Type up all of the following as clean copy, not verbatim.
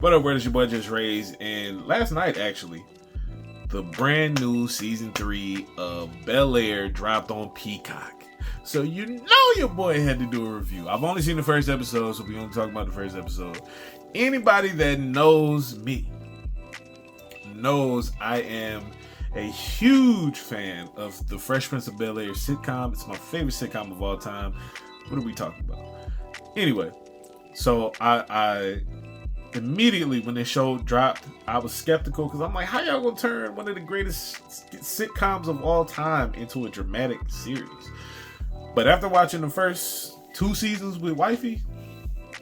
What up, where is your boy JusRzd? And last night, actually, the brand new season 3 of Bel-Air dropped on Peacock. So you know your boy had to do a review. I've only seen the first episode, so we only talk about the first episode. Anybody that knows me knows I am a huge fan of the Fresh Prince of Bel-Air sitcom. It's my favorite sitcom of all time. What are we talking about? Anyway, so I immediately when the show dropped, I was skeptical because I'm like, how y'all gonna turn one of the greatest sitcoms of all time into a dramatic series? But after watching the first 2 seasons with Wifey,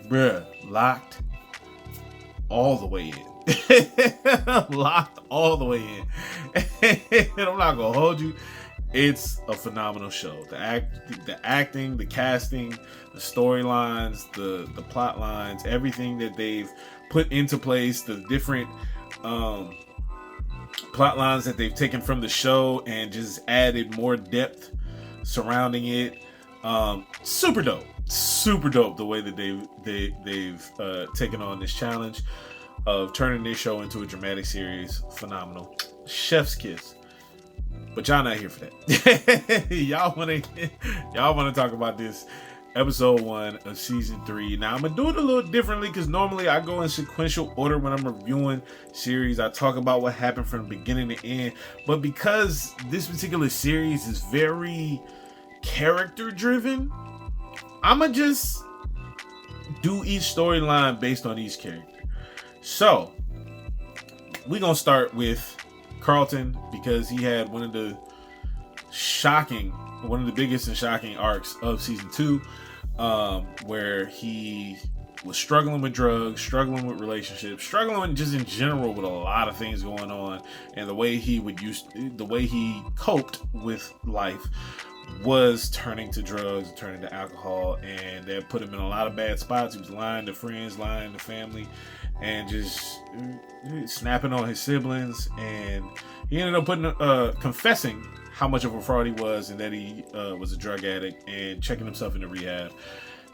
bruh, locked all the way in. Locked all the way in. And I'm not gonna hold you. It's a phenomenal show. The acting, the casting, the storylines, the plot lines, everything that they've put into place, the different plot lines that they've taken from the show and just added more depth surrounding it. Super dope the way that they've taken on this challenge of turning this show into a dramatic series. Phenomenal. Chef's kiss. But y'all not here for that. y'all wanna talk about this episode 1 of season 3. Now I'm gonna do it a little differently because normally I go in sequential order when I'm reviewing series. I talk about what happened from the beginning to end. But because this particular series is very character driven, I'ma just do each storyline based on each character. So we're gonna start with Carlton because he had one of the biggest and shocking arcs of season 2, where he was struggling with drugs, struggling with relationships, struggling just in general with a lot of things going on, and the way he coped with life was turning to drugs, turning to alcohol, and that put him in a lot of bad spots. He was lying to friends, lying to family, and just snapping on his siblings. And he ended up confessing how much of a fraud he was and that he was a drug addict and checking himself into rehab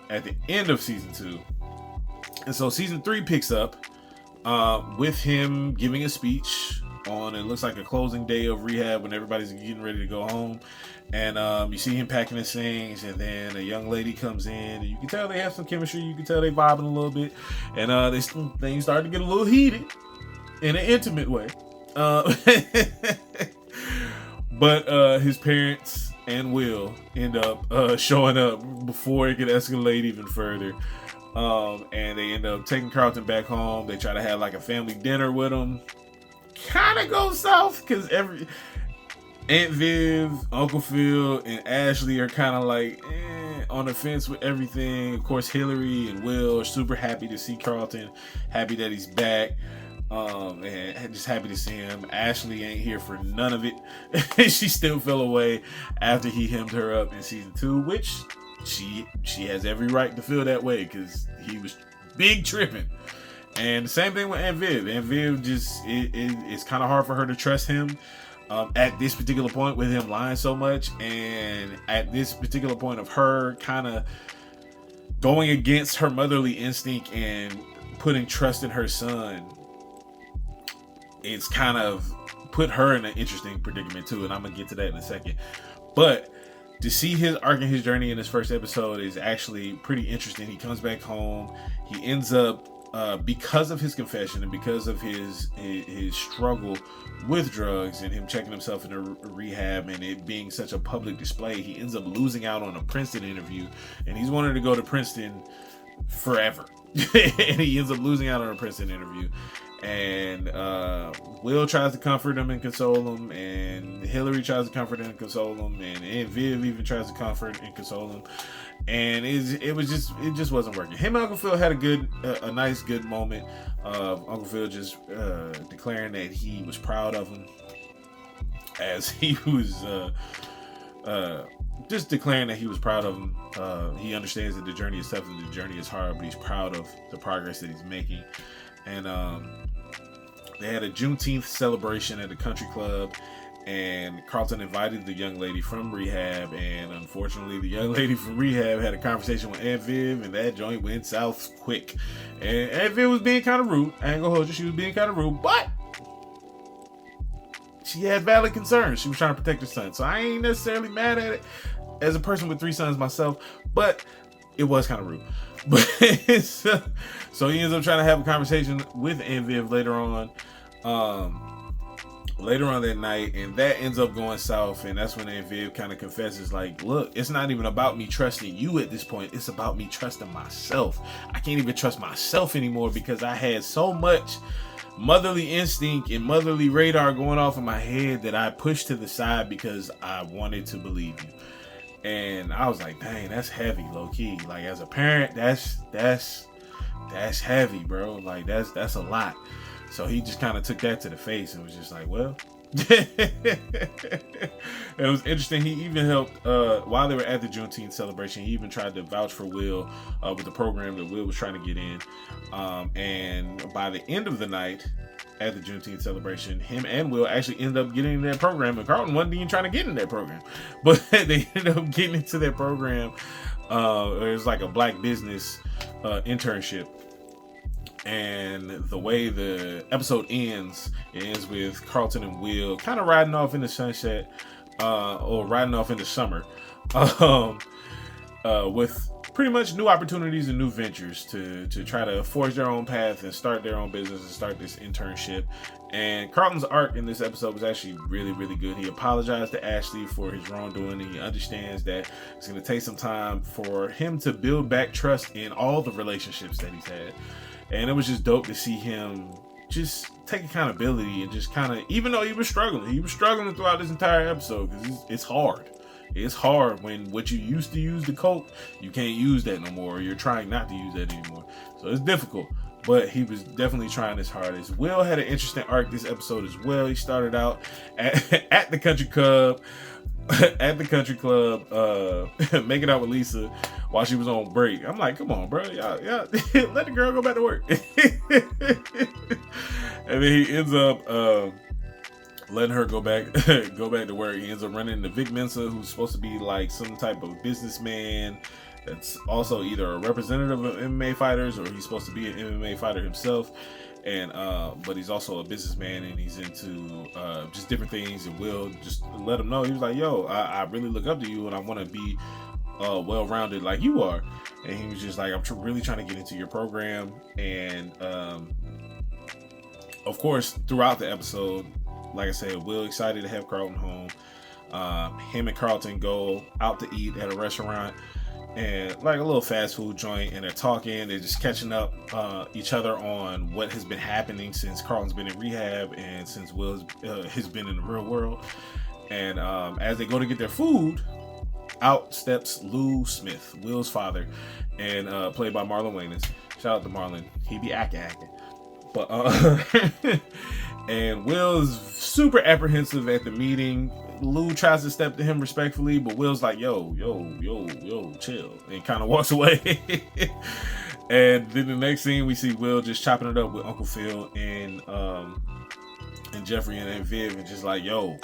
at the end of season 2. And so season 3 picks up with him giving a speech on, it looks like a closing day of rehab when everybody's getting ready to go home. And you see him packing his things, and then a young lady comes in, and you can tell they have some chemistry. You can tell they vibing a little bit, and things start to get a little heated in an intimate way. But his parents and Will end up showing up before it could escalate even further. And they end up taking Carlton back home. They try to have like a family dinner with him. Kind of goes south because Aunt Viv, Uncle Phil, and Ashley are kind of like on the fence with everything. Of course, Hillary and Will are super happy to see Carlton, happy that he's back, and just happy to see him. Ashley ain't here for none of it. She still fell away after he hemmed her up in season 2, which she has every right to feel that way because he was big tripping. And the same thing with Aunt Viv. Aunt Viv it's kind of hard for her to trust him at this particular point with him lying so much, and at this particular point of her kind of going against her motherly instinct and putting trust in her son. It's kind of put her in an interesting predicament too, and I'm gonna get to that in a second. But to see his arc and his journey in this first episode is actually pretty interesting. He comes back home. He ends up because of his confession and because of his struggle with drugs and him checking himself into rehab and it being such a public display, he ends up losing out on a Princeton interview, and he's wanted to go to Princeton forever. And he ends up losing out on a Princeton interview. And Will tries to comfort him and console him, and Hillary tries to comfort him and console him, and Aunt Viv even tries to comfort and console him. And it just wasn't working. Him and Uncle Phil had a nice good moment. Uncle Phil just declaring that he was proud of him, as he was just declaring that he was proud of him. He understands that the journey is tough and the journey is hard, but he's proud of the progress that he's making. And they had a Juneteenth celebration at a country club, and Carlton invited the young lady from rehab, and unfortunately the young lady from rehab had a conversation with Aunt Viv, and that joint went south quick. And Aunt Viv was being kind of rude. I ain't gonna hold you, she was being kind of rude, but she had valid concerns. She was trying to protect her son, so I ain't necessarily mad at it as a person with 3 sons myself, but it was kind of rude. But so he ends up trying to have a conversation with Aunt Viv later on that night, and that ends up going south. And that's when Aunt Viv kind of confesses, like, look, it's not even about me trusting you at this point, it's about me trusting myself. I can't even trust myself anymore because I had so much motherly instinct and motherly radar going off in my head that I pushed to the side because I wanted to believe you. And I was like, dang, that's heavy, low key. Like, as a parent, that's heavy, bro. Like, that's a lot. So he just kind of took that to the face and was just like, well. It was interesting. He even helped while they were at the Juneteenth celebration. He even tried to vouch for Will with the program that Will was trying to get in. And by the end of the night at the Juneteenth celebration, him and Will actually ended up getting in that program, and Carlton wasn't even trying to get in that program, but they ended up getting into that program. It was like a black business internship. And the way the episode ends, it ends with Carlton and Will kind of riding off in the sunset, or riding off in the summer, with pretty much new opportunities and new ventures to try to forge their own path and start their own business and start this internship. And Carlton's arc in this episode was actually really, really good. He apologized to Ashley for his wrongdoing, and he understands that it's going to take some time for him to build back trust in all the relationships that he's had. And it was just dope to see him just take accountability and just kind of, even though he was struggling throughout this entire episode, because it's hard. It's hard when what you used to use to cope, you can't use that no more, or you're trying not to use that anymore. So it's difficult, but he was definitely trying his hardest. Will had an interesting arc this episode as well. He started out at the country club, making out with Lisa while she was on break. I'm like, come on, bro, y'all, let the girl go back to work. And then he ends up letting her go back to work. He ends up running into Vic Mensa, who's supposed to be like some type of businessman that's also either a representative of MMA fighters, or he's supposed to be an MMA fighter himself. And but he's also a businessman, and he's into just different things. And Will just let him know, he was like, yo, I really look up to you, and I want to be well-rounded like you are. And he was just like, I'm really trying to get into your program. And of course, throughout the episode, like I said, Will excited to have Carlton home. Him and Carlton go out to eat at a restaurant, and like a little fast food joint, and they're talking, they're just catching up each other on what has been happening since Carlton's been in rehab and since Will has been in the real world. And as they go to get their food, out steps Lou Smith, Will's father, and played by Marlon Wayans. Shout out to Marlon, he be acting. But and Will's super apprehensive at the meeting. Lou tries to step to him respectfully, but Will's like, yo, chill, and kind of walks away. And then the next scene, we see Will just chopping it up with Uncle Phil and Jeffrey and Aunt Viv, and just like, yo,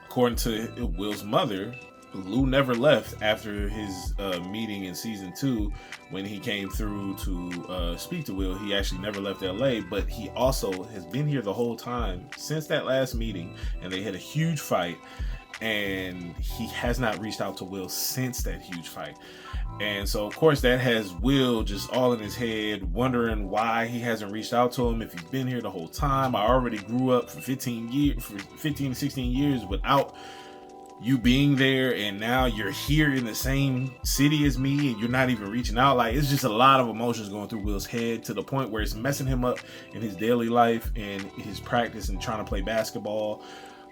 according to Will's mother, Lou never left after his meeting in season 2 when he came through to speak to Will. He actually never left LA, but he also has been here the whole time since that last meeting, and they had a huge fight, and he has not reached out to Will since that huge fight. And so of course that has Will just all in his head, wondering why he hasn't reached out to him if he's been here the whole time. I already grew up for 15 to 16 years without you being there, and now you're here in the same city as me, and you're not even reaching out. Like, it's just a lot of emotions going through Will's head, to the point where it's messing him up in his daily life and his practice and trying to play basketball.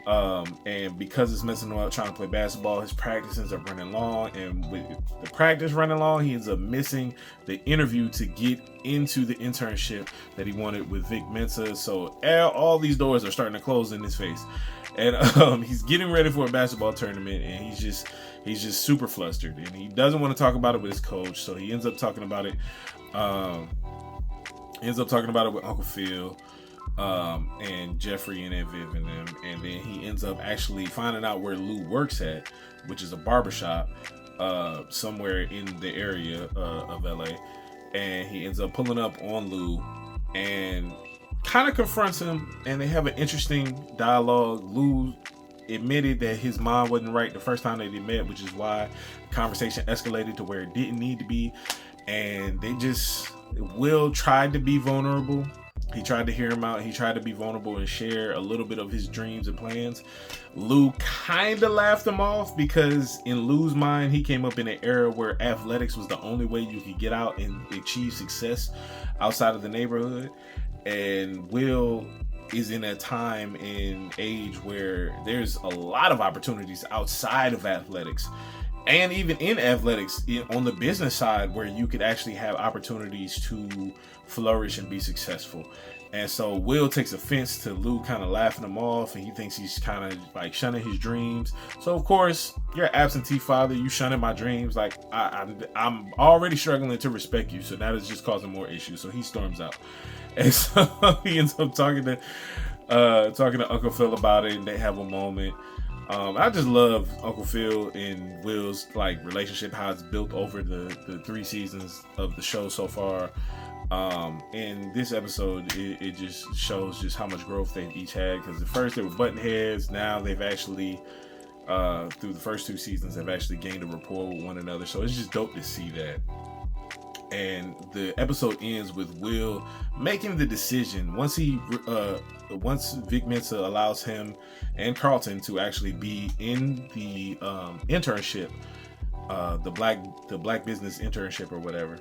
And because it's messing him up trying to play basketball, his practice ends up running long, and with the practice running long, he ends up missing the interview to get into the internship that he wanted with Vic Mensa. So all these doors are starting to close in his face. And he's getting ready for a basketball tournament, and he's just super flustered, and he doesn't want to talk about it with his coach. So he ends up talking about it. With Uncle Phil. and Jeffrey and Viv and them, and then he ends up actually finding out where Lou works at, which is a barbershop somewhere in the area of LA, and he ends up pulling up on Lou and kind of confronts him, and they have an interesting dialogue. Lou admitted that his mom wasn't right the first time that they met, which is why the conversation escalated to where it didn't need to be, and Will tried to be vulnerable. He tried to hear him out. He tried to be vulnerable and share a little bit of his dreams and plans. Lou kind of laughed him off because in Lou's mind, he came up in an era where athletics was the only way you could get out and achieve success outside of the neighborhood. And Will is in a time and age where there's a lot of opportunities outside of athletics. And even in athletics, on the business side, where you could actually have opportunities to flourish and be successful. And so Will takes offense to Lou kind of laughing him off, and he thinks he's kind of like shunning his dreams. So of course, you're an absentee father, you shunning my dreams. Like I'm already struggling to respect you, so that is just causing more issues. So he storms out, and so he ends up talking to Uncle Phil about it, and they have a moment. I just love Uncle Phil and Will's like relationship, how it's built over the 3 seasons of the show so far. In this episode, it just shows just how much growth they've each had, because at first they were button heads. Now they've actually through the first 2 seasons have actually gained a rapport with one another. So it's just dope to see that. And the episode ends with Will making the decision once Vic Mensa allows him and Carlton to actually be in the internship, the black business internship or whatever.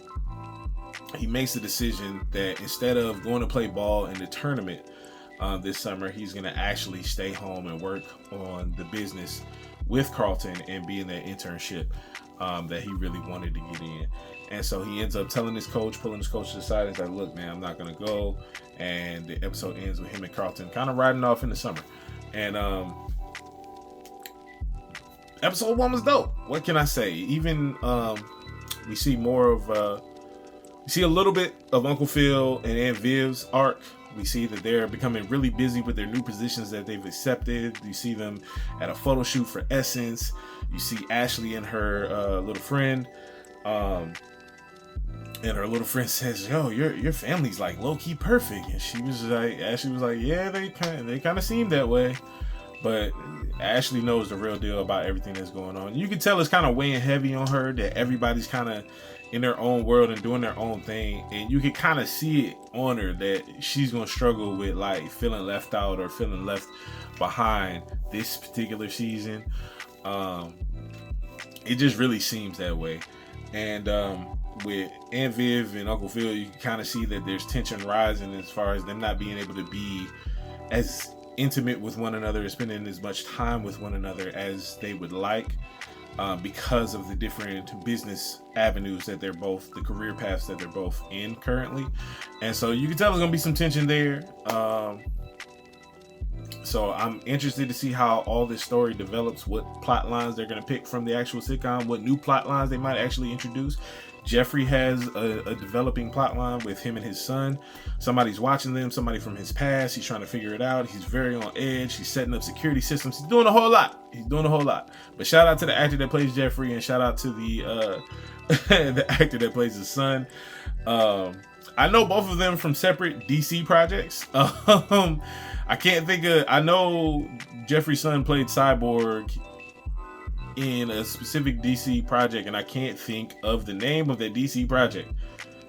He makes the decision that instead of going to play ball in the tournament this summer, he's going to actually stay home and work on the business with Carlton and be in that internship that he really wanted to get in. And so he ends up telling his coach, pulling his coach to the side. He's like, look, man, I'm not going to go. And the episode ends with him and Carlton kind of riding off in the summer. And episode 1 was dope. What can I say? Even we see more of we see a little bit of Uncle Phil and Aunt Viv's arc. We see that they're becoming really busy with their new positions that they've accepted. You see them at a photo shoot for Essence. You see Ashley and her little friend. And her little friend says, yo, your family's like low-key perfect. And Ashley was like, yeah, they kind of seem that way. But Ashley knows the real deal about everything that's going on. You can tell it's kind of weighing heavy on her, that everybody's kind of in their own world and doing their own thing. And you can kind of see it on her that she's going to struggle with like feeling left out or feeling left behind this particular season. It just really seems that way. And with Aunt Viv and Uncle Phil, you can kind of see that there's tension rising as far as them not being able to be as intimate with one another and spending as much time with one another as they would like, because of the different business avenues that they're both, the career paths that they're both in currently. And so you can tell there's gonna be some tension there. So I'm interested to see how all this story develops, what plot lines they're going to pick from the actual sitcom, what new plot lines they might actually introduce. Jeffrey has a developing plot line with him and his son. Somebody's watching them, somebody from his past. He's trying to figure it out. He's very on edge. He's setting up security systems. He's doing a whole lot. But shout out to the actor that plays Jeffrey, and shout out to the the actor that plays his son. I know both of them from separate DC projects. I know Jeffrey's son played Cyborg in a specific DC project, and I can't think of the name of that DC project.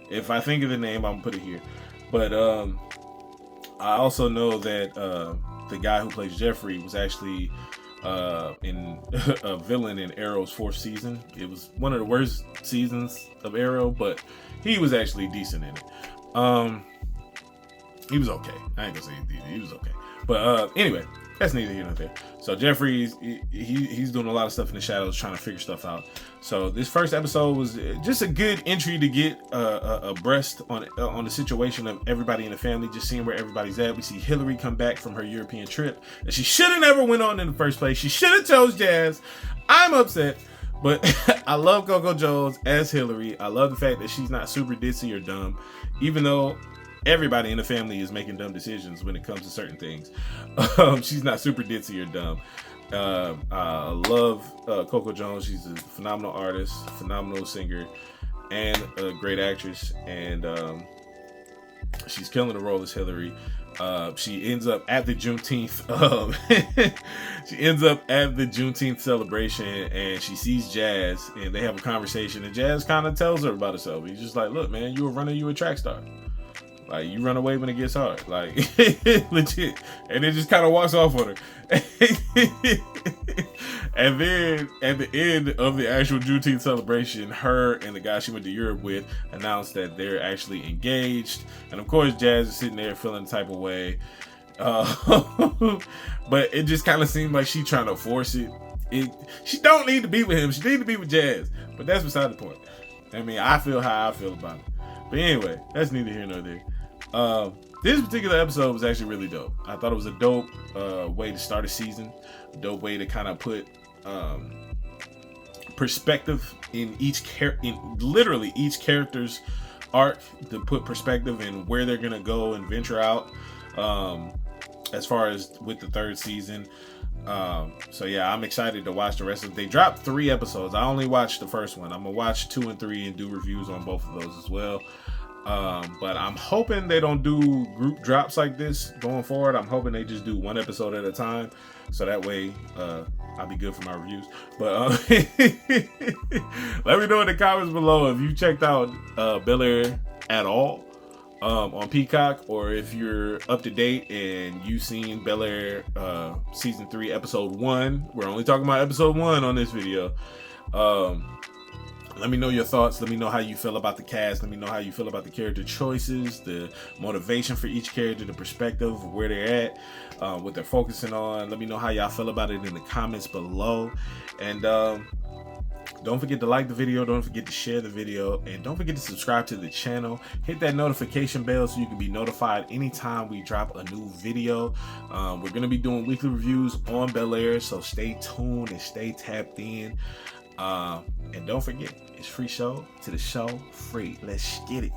If I think of the name, I'm gonna put it here. But I also know that the guy who plays Jeffrey was actually in a villain in Arrow's 4th season. It was one of the worst seasons of Arrow, but he was actually decent in it. He was okay. I ain't gonna say he was okay. But anyway, that's neither here nor there. So Jeffrey, he's doing a lot of stuff in the shadows, trying to figure stuff out. So this first episode was just a good entry to get abreast on the situation of everybody in the family, just seeing where everybody's at. We see Hillary come back from her European trip that she should have never went on in the first place. She should have chose Jazz. I'm upset. But I love Coco Jones as Hillary. I love the fact that she's not super ditzy or dumb, even though everybody in the family is making dumb decisions when it comes to certain things. She's not super ditzy or dumb. I love Coco Jones. She's a phenomenal artist, phenomenal singer, and a great actress. And she's killing the role as Hillary. She ends up at the Juneteenth. She ends up at the Juneteenth celebration, and she sees Jazz, and they have a conversation. And Jazz kind of tells her about herself. He's just like, "Look, man, you a runner, you a track star. Like, you run away when it gets hard, like legit." And then just kind of walks off on her. And then at the end of the actual Juneteenth celebration, her and the guy she went to Europe with announced that they're actually engaged. And of course, Jazz is sitting there feeling the type of way. But it just kind of seemed like she trying to force it. She don't need to be with him. She need to be with Jazz. But that's beside the point. I mean, I feel how I feel about it. But anyway, that's neither here nor there. This particular episode was actually really dope. I thought it was a dope way to start a season. A dope way to kind of put perspective in literally each character's arc, to put perspective in where they're gonna go and venture out as far as with the third season. So yeah, I'm excited to watch the rest of it. They dropped 3 episodes. I only watched the first one. I'm gonna watch 2 and 3 and do reviews on both of those as well. But I'm hoping they don't do group drops like this going forward. I'm hoping they just do 1 episode at a time, so that way I'll be good for my reviews. But let me know in the comments below if you checked out Bel-Air at all on Peacock, or if you're up to date and you've seen Bel-Air season 3 episode 1. We're only talking about episode 1 on this video. Let me know your thoughts. Let me know how you feel about the cast. Let me know how you feel about the character choices, the motivation for each character, the perspective of where they're at, what they're focusing on. Let me know how y'all feel about it in the comments below. And don't forget to like the video. Don't forget to share the video. And don't forget to subscribe to the channel. Hit that notification bell so you can be notified anytime we drop a new video. We're going to be doing weekly reviews on Bel-Air, so stay tuned and stay tapped in. And don't forget, it's FreeSoul to the show free. Let's get it.